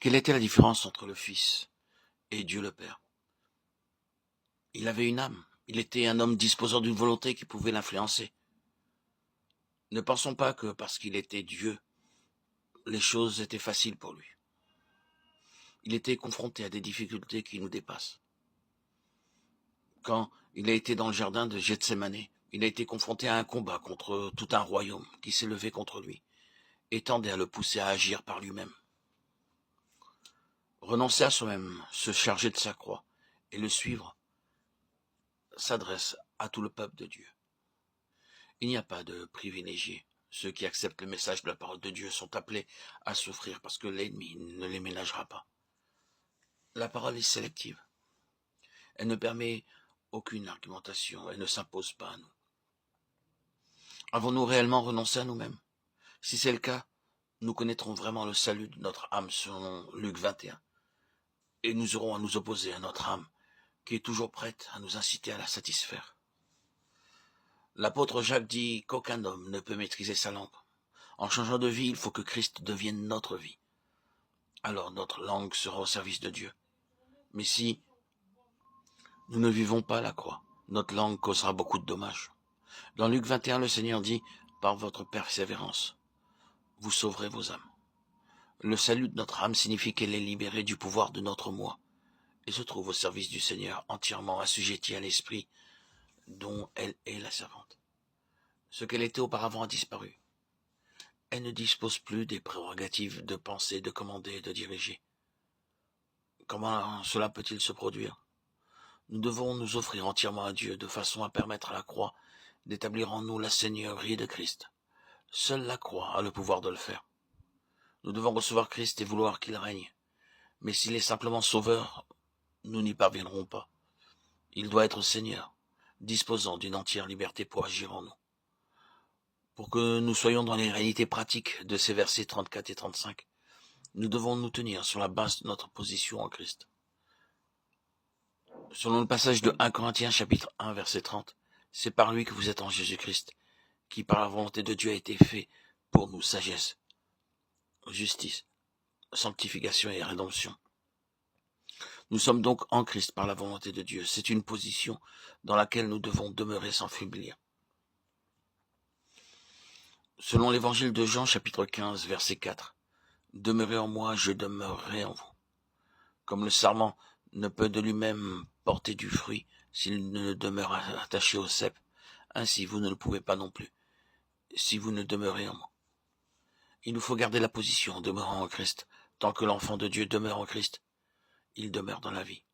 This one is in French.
Quelle était la différence entre le Fils et Dieu le Père? Il avait une âme. Il était un homme disposant d'une volonté qui pouvait l'influencer. Ne pensons pas que parce qu'il était Dieu, les choses étaient faciles pour lui. Il était confronté à des difficultés qui nous dépassent. Quand il a été dans le jardin de Gethsémane, il a été confronté à un combat contre tout un royaume qui s'est levé contre lui et tendait à le pousser à agir par lui-même. Renoncer à soi-même, se charger de sa croix et le suivre s'adresse à tout le peuple de Dieu. Il n'y a pas de privilégiés. Ceux qui acceptent le message de la parole de Dieu sont appelés à souffrir parce que l'ennemi ne les ménagera pas. La parole est sélective. Elle ne permet aucune argumentation. Elle ne s'impose pas à nous. Avons-nous réellement renoncé à nous-mêmes? Si c'est le cas, nous connaîtrons vraiment le salut de notre âme selon Luc 21. Et nous aurons à nous opposer à notre âme qui est toujours prête à nous inciter à la satisfaire. L'apôtre Jacques dit qu'aucun homme ne peut maîtriser sa langue. En changeant de vie, il faut que Christ devienne notre vie. Alors notre langue sera au service de Dieu. Mais si nous ne vivons pas la croix, notre langue causera beaucoup de dommages. Dans Luc 21, le Seigneur dit, par votre persévérance, vous sauverez vos âmes. Le salut de notre âme signifie qu'elle est libérée du pouvoir de notre moi et se trouve au service du Seigneur, entièrement assujettie à l'esprit dont elle est la servante. Ce qu'elle était auparavant a disparu. Elle ne dispose plus des prérogatives de penser, de commander et de diriger. Comment cela peut-il se produire? Nous devons nous offrir entièrement à Dieu de façon à permettre à la croix d'établir en nous la seigneurie de Christ. Seule la croix a le pouvoir de le faire. Nous devons recevoir Christ et vouloir qu'il règne. Mais s'il est simplement sauveur, nous n'y parviendrons pas. Il doit être Seigneur, disposant d'une entière liberté pour agir en nous. Pour que nous soyons dans les réalités pratiques de ces versets 34 et 35, nous devons nous tenir sur la base de notre position en Christ. Selon le passage de 1 Corinthiens chapitre 1 verset 30, c'est par lui que vous êtes en Jésus-Christ, qui par la volonté de Dieu a été fait pour nous sagesse, justice, sanctification et rédemption. Nous sommes donc en Christ par la volonté de Dieu. C'est une position dans laquelle nous devons demeurer sans faiblir. Selon l'évangile de Jean chapitre 15 verset 4, demeurez en moi, je demeurerai en vous. Comme le sarment ne peut de lui-même porter du fruit s'il ne demeure attaché au cep, ainsi vous ne le pouvez pas non plus, si vous ne demeurez en moi. Il nous faut garder la position en demeurant en Christ. Tant que l'enfant de Dieu demeure en Christ, il demeure dans la vie.